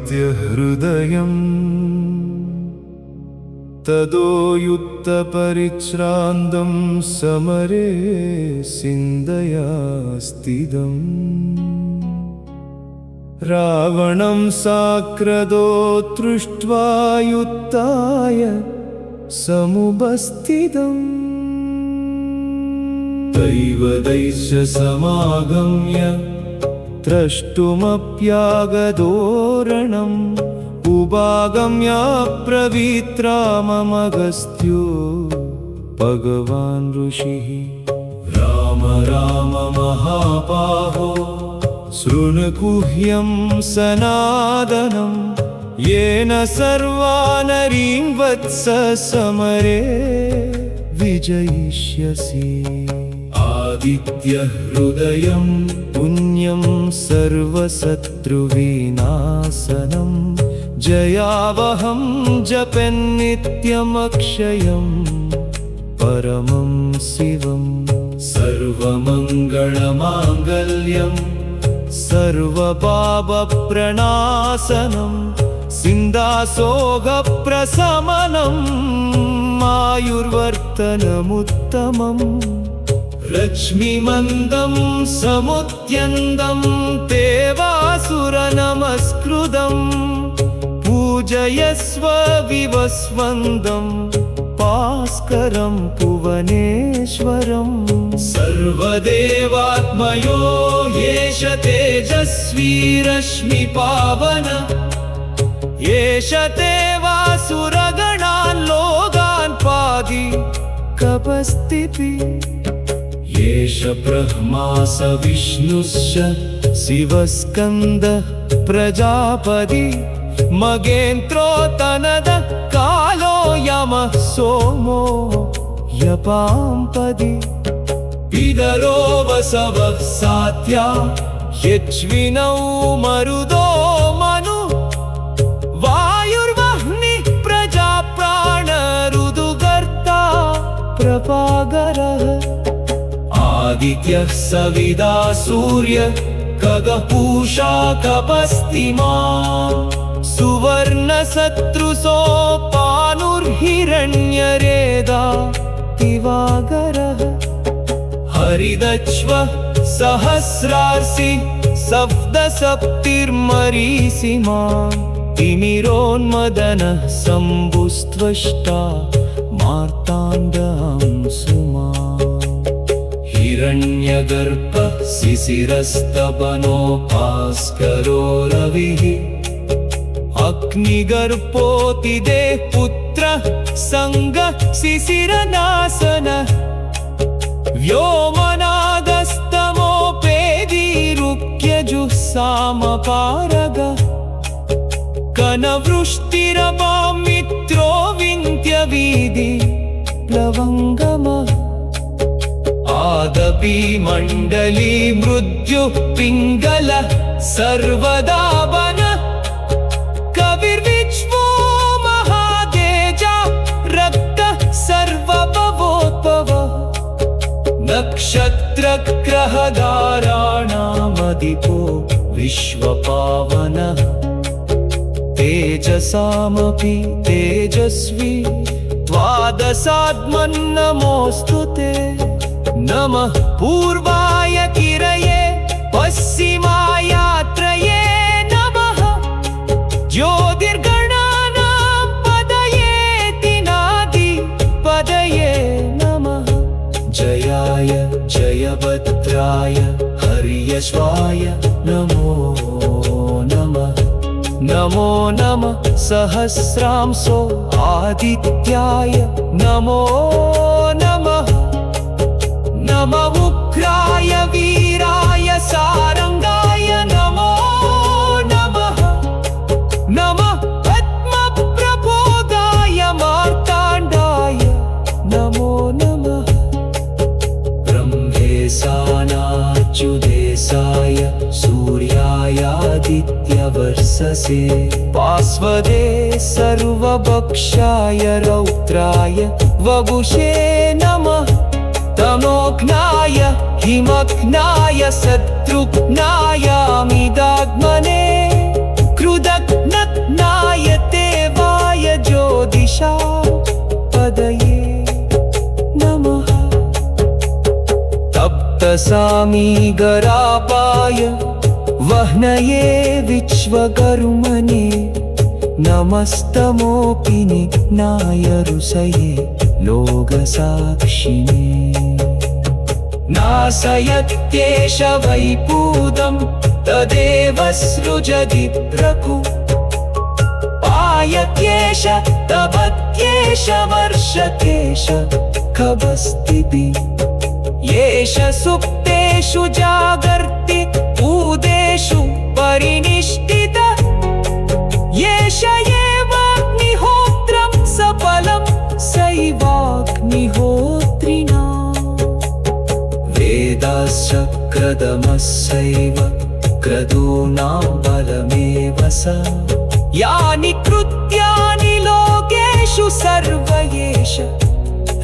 आदित्यहृदयम् तदोयुत्तपरिश्रान्तं समरे सिन्धया स्थितम् रावणं साक्रदो दृष्ट्वा युत्थाय समुपस्थितम् दैवदैश्च समागम्य द्रष्टुमप्यागदोरणम् उपागम्य ब्रवीत्राममगस्त्यो भगवान् ऋषिः राम राम महाबाहो शृणुगुह्यं सनातनं येन सर्वानरीं वत्स समरे विजयिष्यसि आदित्यहृदयं पुण्यं सर्वशत्रुविनाशनं जयावहं जपेन्नित्यमक्षयं परमं शिवं सर्वमङ्गलमाङ्गल्यं सर्वपापप्रणाशनं सिन्दासोगप्रशमनं आयुर्वर्धनमुत्तमम् लक्ष्मीमन्दं समुद्यन्दं देवासुरनमस्कृतं पूजयस्व विवस्वन्दं भास्करं भुवनेश्वरं सर्वदेवात्मयो येष तेजस्वी रश्मिपावन येष देवासुरगणान् लोकान् पाति कपस्थिति येष ब्रह्मा स विष्णुश्च शिवस्कन्दः प्रजापति मगेन्द्रो तनदः कालो यमः सोमो यपाम्पदि पितरो वसवः सात्या यज्विनौ मरुदो मनु वायुर्वह्निः प्रजाप्राणरुदुगर्ता प्रभाकरः आदित्यः सविता सूर्य खगः पूषा कपस्तिमान् सुवर्णशत्रुसोपानुर्हिरण्यरेदा दिवाकरः हरिदश्वः सहस्रार्षि सप्तसप्तिर्मरीषिमान् तिमिरोन्मदनः शम्भुस्त्वष्टा मार्ताण्डहंसुमान् हिरण्यगर्भः शिशिरस्तपनो भास्करो रविः अग्निगर्भोऽतिदेः पुत्रः संगः शिशिरनाशनः व्योमनादस्तमोपेदिरुक्यजुःसामपारगः कनवृष्टिरवां मित्रो विन्ध्यवीधि प्लवङ्गमः आदपि मण्डली मृत्युः पिङ्गलः सर्वदा वनः कविर्विश्वो महातेजा रक्तः सर्वभवोद्भवः नक्षत्रग्रहधाराणामधिपो विश्वपावनः तेजसामपि तेजस्वी द्वादशात्मन्नमोऽस्तु ते नमः पूर्वाय किरये पश्चिमायात्रये नमः ज्योतिर्गणानां पदये तिनादि पदये नमः जयाय जयभद्राय हर्यश्वाय नमो नमः नमो नमः सहस्रांशो आदित्याय नमो नमः नमः उग्राय वीराय सारंगाय नमो नमः नमः पद्मप्रबोधाय मार्ताण्डाय नमो नमः ब्रह्मेशानाच्युतेशाय सूर्यायादित्यवर्षसे पार्श्वदे सर्वभक्षाय रौद्राय वपुषे नमः तमोघ्नाय हिमघ्नाय शत्रुघ्नायामिदात्मने कृदघ्नाय देवाय ज्योतिषापदये नमः तप्तसामीगरापाय वह्नये विश्वकर्मणे नमस्तमोऽपिनिघ्नाय ऋषये लोकसाक्षिणे नाशयत्येष वैपूतं तदेव सृजति प्रभु पायत्येष तपत्येष वर्षकेश खभस्तिति येष सुप्तेषु जागर्ति उदेषु परिनिष्ठित येष एवाग्निहोत्रं सफलं सैवाग्निहोत्रिणा वेदाश्च क्रतमस्यैव क्रतूनां बलमेव स यानि कृत्यानि लोकेषु सर्व एष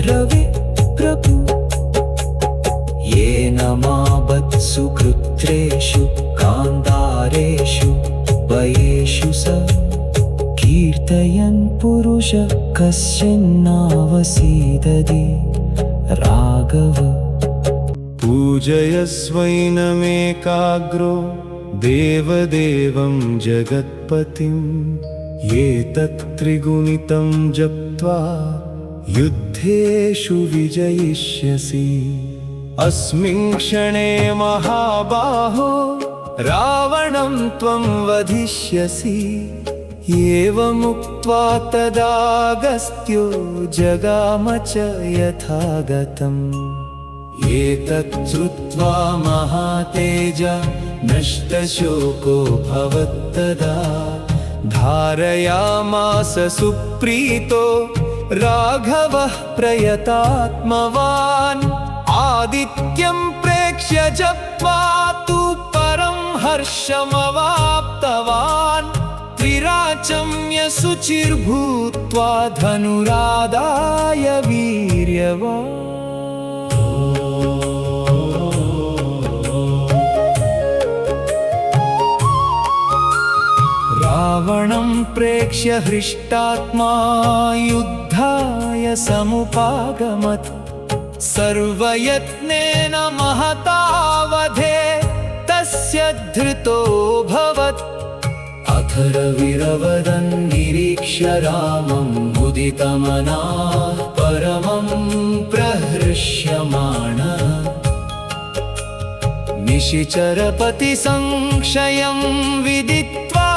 रवि प्रभु येन मावत्सु कृत्रेषु गान्धारेषु वयेषु स कीर्तयन् पुरुष कश्चिन्नावसीदति राघव पूजयस्वैनमेकाग्रो देवदेवं जगत्पतिं एतत्त्रिगुणितं जप्त्वा युद्धेषु विजयिष्यसि अस्मिन् क्षणे महाबाहो रावणं त्वं वधिष्यसि एवमुक्त्वा तदागस्त्यो जगाम च यथागतम् एतत् श्रुत्वा महातेज नष्टशोको भवत्तदा धारयामास सुप्रीतो राघवः प्रयतात्मवान् आदित्यं प्रेक्ष्य जप्त्वा तु परं हर्षमवाप्तवान् त्रिराचम्य शुचिर्भूत्वा धनुरादाय वीर्यवान् रावणं प्रेक्ष्य हृष्टात्मा युद्धाय समुपागमत् सर्वयत्नेन महतावधे तस्य धृतोऽभवत् अथर्वविरवदन् निरीक्ष्य रामं मुदितमनाः परमं प्रहृष्यमाणः निशिचरपति संशयं विदित्वा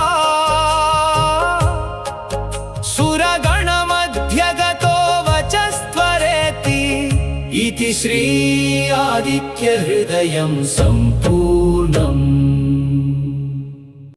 सुरगणमध्यगतो वचस्त्वरेति इति श्री आदित्यहृदयं सम्पूर्णम्।